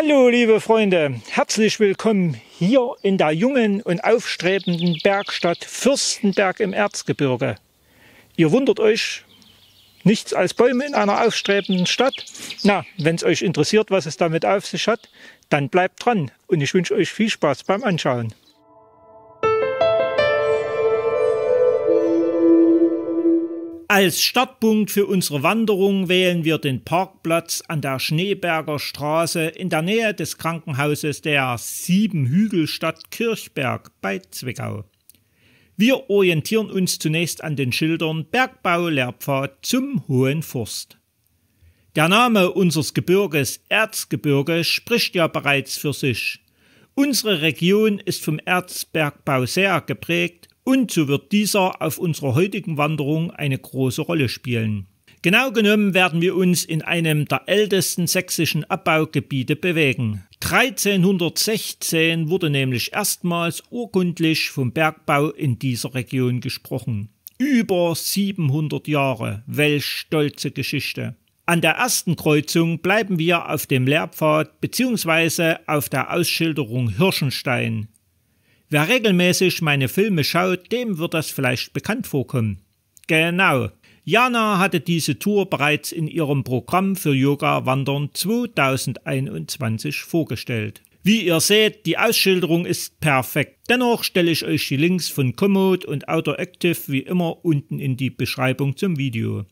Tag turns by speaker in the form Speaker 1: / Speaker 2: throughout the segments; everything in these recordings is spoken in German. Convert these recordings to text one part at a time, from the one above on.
Speaker 1: Hallo liebe Freunde, herzlich willkommen hier in der jungen und aufstrebenden Bergstadt Fürstenberg im Erzgebirge. Ihr wundert euch, nichts als Bäume in einer aufstrebenden Stadt? Na, wenn es euch interessiert, was es damit auf sich hat, dann bleibt dran und ich wünsche euch viel Spaß beim Anschauen. Als Startpunkt für unsere Wanderung wählen wir den Parkplatz an der Schneeberger Straße in der Nähe des Krankenhauses der Siebenhügelstadt Kirchberg bei Zwickau. Wir orientieren uns zunächst an den Schildern Bergbau-Lehrpfad zum Hohen Forst. Der Name unseres Gebirges Erzgebirge spricht ja bereits für sich. Unsere Region ist vom Erzbergbau sehr geprägt und so wird dieser auf unserer heutigen Wanderung eine große Rolle spielen. Genau genommen werden wir uns in einem der ältesten sächsischen Abbaugebiete bewegen. 1316 wurde nämlich erstmals urkundlich vom Bergbau in dieser Region gesprochen. Über 700 Jahre, welch stolze Geschichte. An der ersten Kreuzung bleiben wir auf dem Lehrpfad bzw. auf der Ausschilderung Hirschenstein. Wer regelmäßig meine Filme schaut, dem wird das vielleicht bekannt vorkommen. Genau, Jana hatte diese Tour bereits in ihrem Programm für Yoga Wandern 2021 vorgestellt. Wie ihr seht, die Ausschilderung ist perfekt. Dennoch stelle ich euch die Links von Komoot und Autoactive wie immer unten in die Beschreibung zum Video.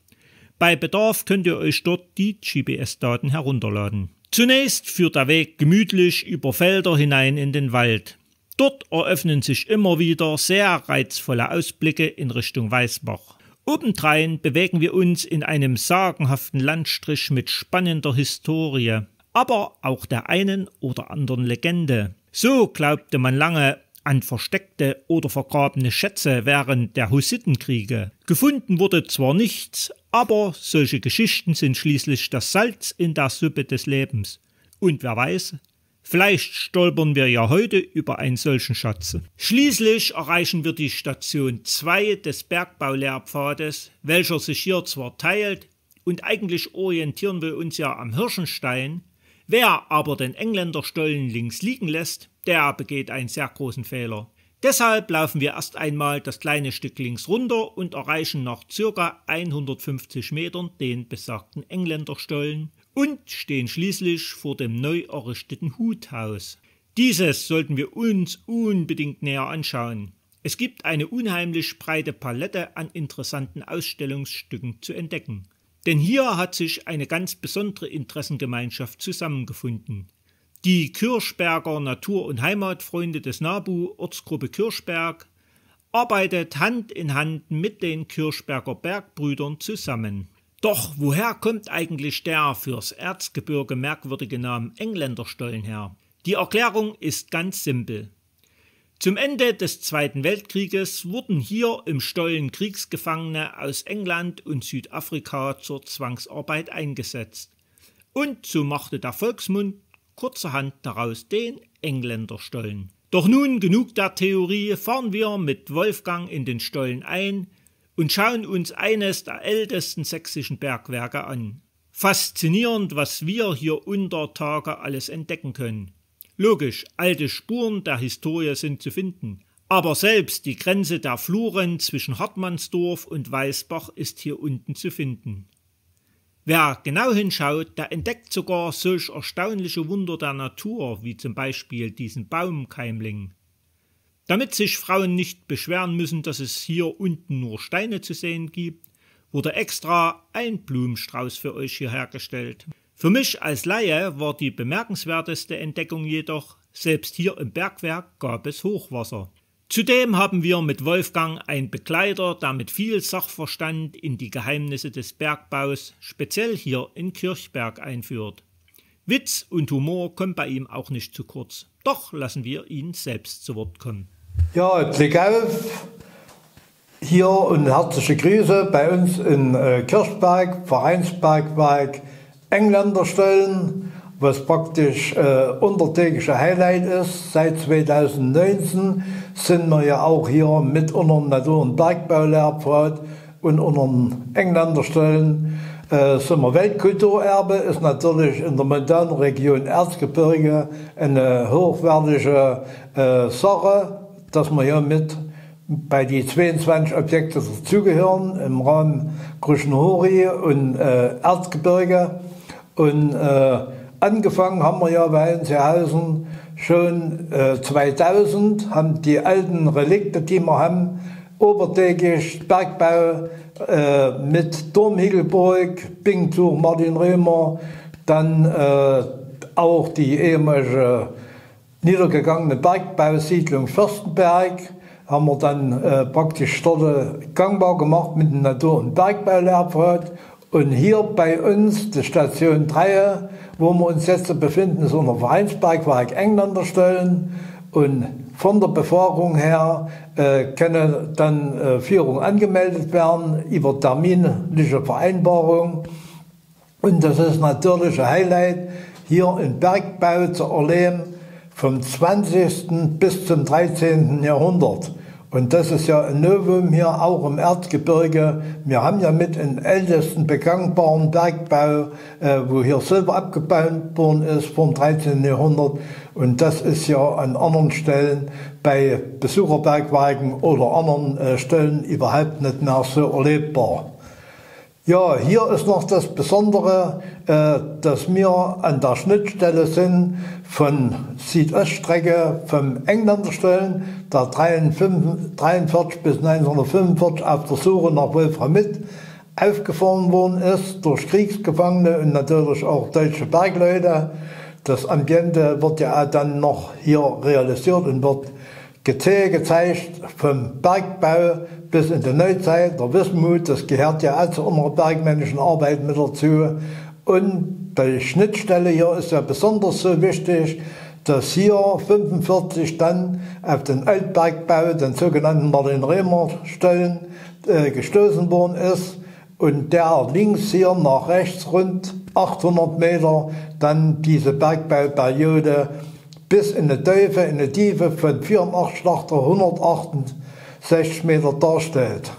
Speaker 1: Bei Bedarf könnt ihr euch dort die GPS-Daten herunterladen. Zunächst führt der Weg gemütlich über Felder hinein in den Wald. Dort eröffnen sich immer wieder sehr reizvolle Ausblicke in Richtung Weißbach. Obendrein bewegen wir uns in einem sagenhaften Landstrich mit spannender Historie, aber auch der einen oder anderen Legende. So glaubte man lange an versteckte oder vergrabene Schätze während der Hussitenkriege. Gefunden wurde zwar nichts, aber solche Geschichten sind schließlich das Salz in der Suppe des Lebens. Und wer weiß, vielleicht stolpern wir ja heute über einen solchen Schatz. Schließlich erreichen wir die Station 2 des Bergbau-Lehrpfades, welcher sich hier zwar teilt und eigentlich orientieren wir uns ja am Hirschenstein. Wer aber den Engländerstollen links liegen lässt, der begeht einen sehr großen Fehler. Deshalb laufen wir erst einmal das kleine Stück links runter und erreichen nach ca. 150 Metern den besagten Engländerstollen und stehen schließlich vor dem neu errichteten Huthaus. Dieses sollten wir uns unbedingt näher anschauen. Es gibt eine unheimlich breite Palette an interessanten Ausstellungsstücken zu entdecken. Denn hier hat sich eine ganz besondere Interessengemeinschaft zusammengefunden. Die Kirchberger Natur- und Heimatfreunde des NABU, Ortsgruppe Kirchberg, arbeitet Hand in Hand mit den Kirchberger Bergbrüdern zusammen. Doch woher kommt eigentlich der fürs Erzgebirge merkwürdige Name Engländerstollen her? Die Erklärung ist ganz simpel. Zum Ende des Zweiten Weltkrieges wurden hier im Stollen Kriegsgefangene aus England und Südafrika zur Zwangsarbeit eingesetzt. Und so machte der Volksmund kurzerhand daraus den Engländerstollen. Doch nun genug der Theorie, fahren wir mit Wolfgang in den Stollen ein und schauen uns eines der ältesten sächsischen Bergwerke an. Faszinierend, was wir hier unter Tage alles entdecken können. Logisch, alte Spuren der Historie sind zu finden. Aber selbst die Grenze der Fluren zwischen Hartmannsdorf und Weißbach ist hier unten zu finden. Wer genau hinschaut, der entdeckt sogar solch erstaunliche Wunder der Natur, wie zum Beispiel diesen Baumkeimling. Damit sich Frauen nicht beschweren müssen, dass es hier unten nur Steine zu sehen gibt, wurde extra ein Blumenstrauß für euch hier hergestellt. Für mich als Laie war die bemerkenswerteste Entdeckung jedoch, selbst hier im Bergwerk gab es Hochwasser. Zudem haben wir mit Wolfgang einen Begleiter, der mit viel Sachverstand in die Geheimnisse des Bergbaus, speziell hier in Kirchberg, einführt. Witz und Humor kommt bei ihm auch nicht zu kurz. Doch lassen wir ihn selbst zu Wort kommen.
Speaker 2: Ja, Glück auf hier und herzliche Grüße bei uns in Kirchberg, Vereinsbergwerk Engländerstollen, was praktisch untertägische Highlight ist. Seit 2019 sind wir ja auch hier mit unserem Natur- und Bergbau-Lehrpfad und unseren Engländerstollen sind wir Weltkulturerbe, ist natürlich in der modernen Region Erzgebirge eine hochwertige Sache, dass wir hier mit bei die 22 Objekte dazugehören im Rahmen Kruschenhori und Erzgebirge. Und angefangen haben wir ja bei Enziehausen schon 2000, haben die alten Relikte, die wir haben, obertägig Bergbau mit Turmhiegelburg, Bingzug, Martin Römer, dann auch die ehemalige niedergegangene Bergbausiedlung Fürstenberg, haben wir dann praktisch dort gangbar gemacht mit dem Natur- und Bergbaulehrpfad. Und hier bei uns, die Station 3, wo wir uns jetzt befinden, ist unser Vereinsbergwerk Engländerstollen. Und von der Befahrung her können dann Führungen angemeldet werden über terminliche Vereinbarung. Und das ist natürlich ein Highlight, hier im Bergbau zu erleben, vom 20. bis zum 13. Jahrhundert. Und das ist ja ein Novum hier auch im Erzgebirge. Wir haben ja mit den ältesten begangbaren Bergbau, wo hier Silber abgebaut worden ist vom 13. Jahrhundert. Und das ist ja an anderen Stellen bei Besucherbergwerken oder anderen Stellen überhaupt nicht mehr so erlebbar. Ja, hier ist noch das Besondere, dass wir an der Schnittstelle sind von Südoststrecke vom Engländerstollen, der 1943 bis 1945 auf der Suche nach Wolframit aufgefahren worden ist, durch Kriegsgefangene und natürlich auch deutsche Bergleute. Das Ambiente wird ja auch dann noch hier realisiert und wird gezeigt vom Bergbau bis in die Neuzeit, der Wismut, das gehört ja auch zu unserer bergmännischen Arbeit mit dazu. Und die Schnittstelle hier ist ja besonders so wichtig, dass hier 1945 dann auf den Altbergbau, den sogenannten Martin-Römer-Stollen, gestoßen worden ist und der links hier nach rechts rund 800 Meter dann diese Bergbauperiode bis in die Tiefe von 84 nach 168 Meter darstellt.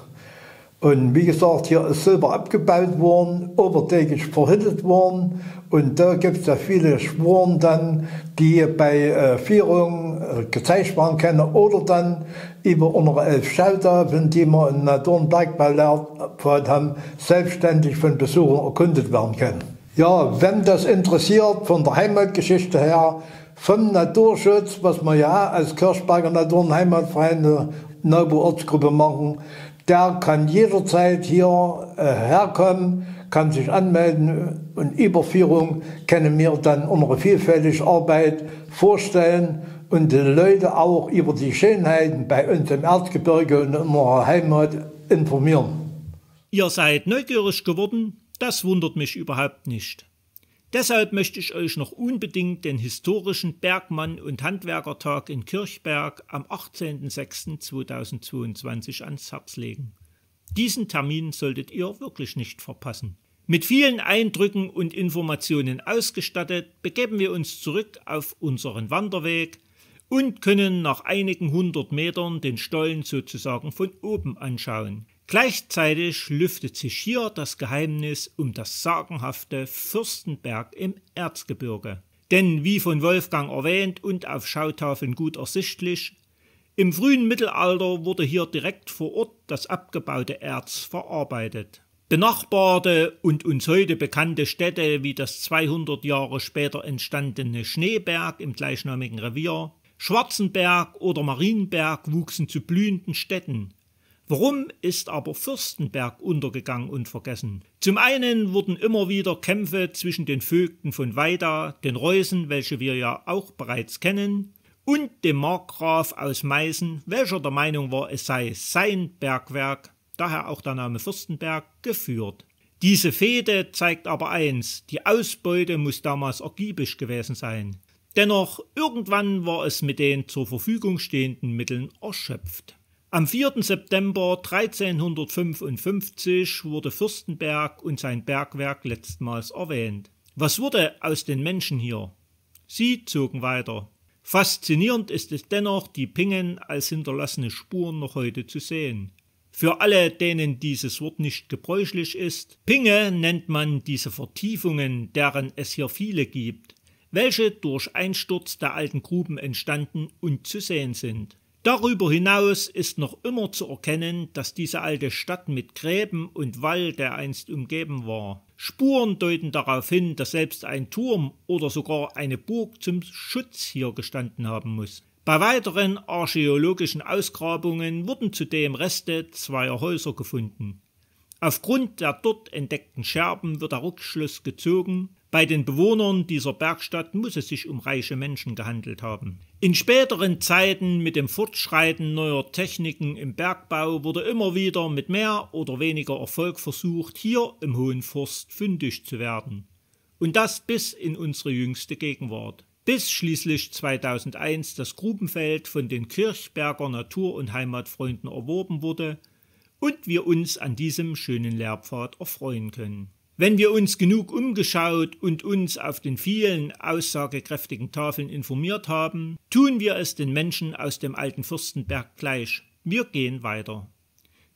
Speaker 2: Und wie gesagt, hier ist Silber abgebaut worden, obertägig verhüttet worden. Und da gibt es ja viele Spuren dann, die bei Führungen gezeigt werden können oder dann über unsere 11 Schautafeln, die wir in Natur- und Bergbaulehrpfad haben, selbstständig von Besuchern erkundet werden können. Ja, wenn das interessiert von der Heimatgeschichte her, vom Naturschutz, was wir ja als Kirchberger Natur- und Heimatverein eine Neubau-Ortsgruppe machen, der kann jederzeit hier herkommen, kann sich anmelden und Überführung können wir dann unsere vielfältige Arbeit vorstellen und die Leute auch über die Schönheiten bei uns im Erzgebirge und in unserer Heimat informieren.
Speaker 1: Ihr seid neugierig geworden? Das wundert mich überhaupt nicht. Deshalb möchte ich euch noch unbedingt den historischen Bergmann- und Handwerkertag in Kirchberg am 18.06.2022 ans Herz legen. Diesen Termin solltet ihr wirklich nicht verpassen. Mit vielen Eindrücken und Informationen ausgestattet, begeben wir uns zurück auf unseren Wanderweg und können nach einigen 100 Metern den Stollen sozusagen von oben anschauen. Gleichzeitig lüftet sich hier das Geheimnis um das sagenhafte Fürstenberg im Erzgebirge. Denn wie von Wolfgang erwähnt und auf Schautafeln gut ersichtlich, im frühen Mittelalter wurde hier direkt vor Ort das abgebaute Erz verarbeitet. Benachbarte und uns heute bekannte Städte wie das 200 Jahre später entstandene Schneeberg im gleichnamigen Revier, Schwarzenberg oder Marienberg wuchsen zu blühenden Städten. Warum ist aber Fürstenberg untergegangen und vergessen? Zum einen wurden immer wieder Kämpfe zwischen den Vögten von Weida, den Reußen, welche wir ja auch bereits kennen, und dem Markgraf aus Meißen, welcher der Meinung war, es sei sein Bergwerk, daher auch der Name Fürstenberg, geführt. Diese Fehde zeigt aber eins: Die Ausbeute muss damals ergiebig gewesen sein. Dennoch, irgendwann war es mit den zur Verfügung stehenden Mitteln erschöpft. Am 4. September 1355 wurde Fürstenberg und sein Bergwerk letztmals erwähnt. Was wurde aus den Menschen hier? Sie zogen weiter. Faszinierend ist es dennoch, die Pingen als hinterlassene Spuren noch heute zu sehen. Für alle, denen dieses Wort nicht gebräuchlich ist, Pinge nennt man diese Vertiefungen, deren es hier viele gibt, welche durch Einsturz der alten Gruben entstanden und zu sehen sind. Darüber hinaus ist noch immer zu erkennen, dass diese alte Stadt mit Gräben und Wall dereinst umgeben war. Spuren deuten darauf hin, dass selbst ein Turm oder sogar eine Burg zum Schutz hier gestanden haben muss. Bei weiteren archäologischen Ausgrabungen wurden zudem Reste zweier Häuser gefunden. Aufgrund der dort entdeckten Scherben wird der Rückschluss gezogen, bei den Bewohnern dieser Bergstadt muss es sich um reiche Menschen gehandelt haben. In späteren Zeiten mit dem Fortschreiten neuer Techniken im Bergbau wurde immer wieder mit mehr oder weniger Erfolg versucht, hier im Hohen Forst fündig zu werden. Und das bis in unsere jüngste Gegenwart. Bis schließlich 2001 das Grubenfeld von den Kirchberger Natur- und Heimatfreunden erworben wurde und wir uns an diesem schönen Lehrpfad erfreuen können. Wenn wir uns genug umgeschaut und uns auf den vielen aussagekräftigen Tafeln informiert haben, tun wir es den Menschen aus dem alten Fürstenberg gleich. Wir gehen weiter.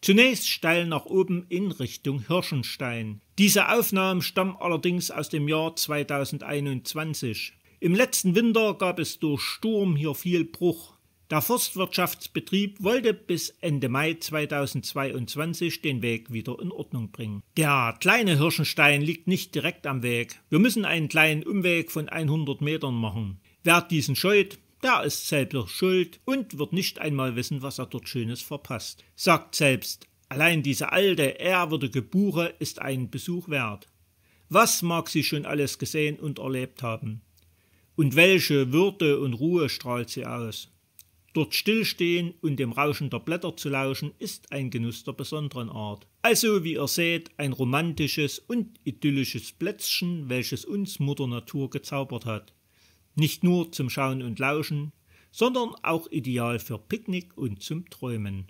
Speaker 1: Zunächst steil nach oben in Richtung Hirschenstein. Diese Aufnahmen stammen allerdings aus dem Jahr 2021. Im letzten Winter gab es durch Sturm hier viel Bruch. Der Forstwirtschaftsbetrieb wollte bis Ende Mai 2022 den Weg wieder in Ordnung bringen. Der kleine Hirschenstein liegt nicht direkt am Weg. Wir müssen einen kleinen Umweg von 100 Metern machen. Wer diesen scheut, der ist selber schuld und wird nicht einmal wissen, was er dort Schönes verpasst. Sagt selbst, allein diese alte, ehrwürdige Buche ist einen Besuch wert. Was mag sie schon alles gesehen und erlebt haben? Und welche Würde und Ruhe strahlt sie aus? Dort stillstehen und dem Rauschen der Blätter zu lauschen, ist ein Genuss der besonderen Art. Also, wie ihr seht, ein romantisches und idyllisches Plätzchen, welches uns Mutter Natur gezaubert hat. Nicht nur zum Schauen und Lauschen, sondern auch ideal für Picknick und zum Träumen.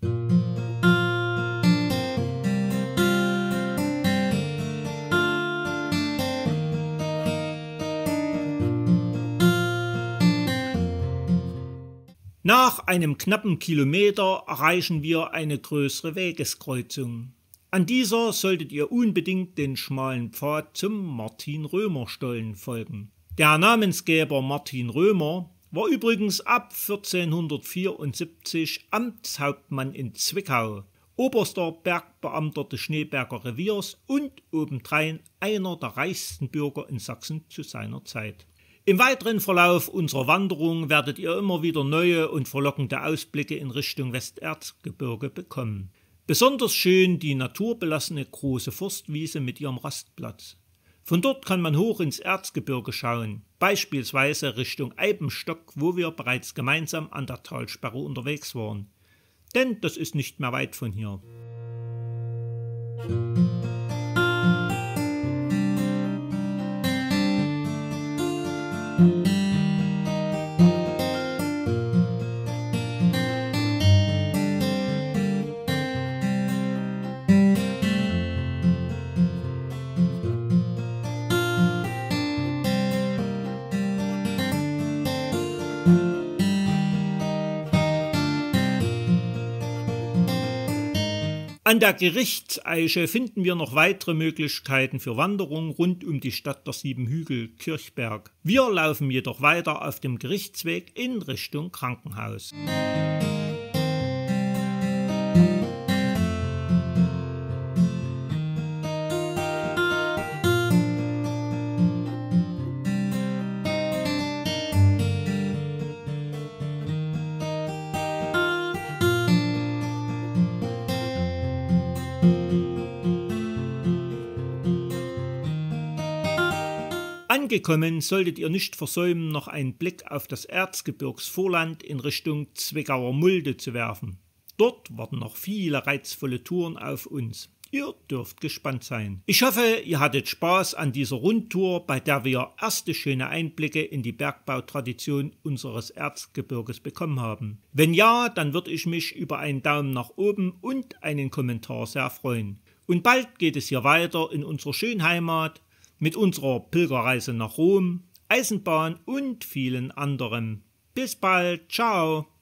Speaker 1: Nach einem knappen Kilometer erreichen wir eine größere Wegeskreuzung. An dieser solltet ihr unbedingt den schmalen Pfad zum Martin-Römer-Stollen folgen. Der Namensgeber Martin Römer war übrigens ab 1474 Amtshauptmann in Zwickau, oberster Bergbeamter des Schneeberger Reviers und obendrein einer der reichsten Bürger in Sachsen zu seiner Zeit. Im weiteren Verlauf unserer Wanderung werdet ihr immer wieder neue und verlockende Ausblicke in Richtung Westerzgebirge bekommen. Besonders schön die naturbelassene große Forstwiese mit ihrem Rastplatz. Von dort kann man hoch ins Erzgebirge schauen, beispielsweise Richtung Eibenstock, wo wir bereits gemeinsam an der Talsperre unterwegs waren. Denn das ist nicht mehr weit von hier. An der Gerichtseiche finden wir noch weitere Möglichkeiten für Wanderung rund um die Stadt der 7 Hügel, Kirchberg. Wir laufen jedoch weiter auf dem Gerichtsweg in Richtung Krankenhaus. Angekommen solltet ihr nicht versäumen, noch einen Blick auf das Erzgebirgsvorland in Richtung Zwickauer Mulde zu werfen. Dort warten noch viele reizvolle Touren auf uns. Ihr dürft gespannt sein. Ich hoffe, ihr hattet Spaß an dieser Rundtour, bei der wir erste schöne Einblicke in die Bergbautradition unseres Erzgebirges bekommen haben. Wenn ja, dann würde ich mich über einen Daumen nach oben und einen Kommentar sehr freuen. Und bald geht es hier weiter in unserer schönen Heimat, mit unserer Pilgerreise nach Rom, Eisenbahn und vielen anderen. Bis bald, ciao!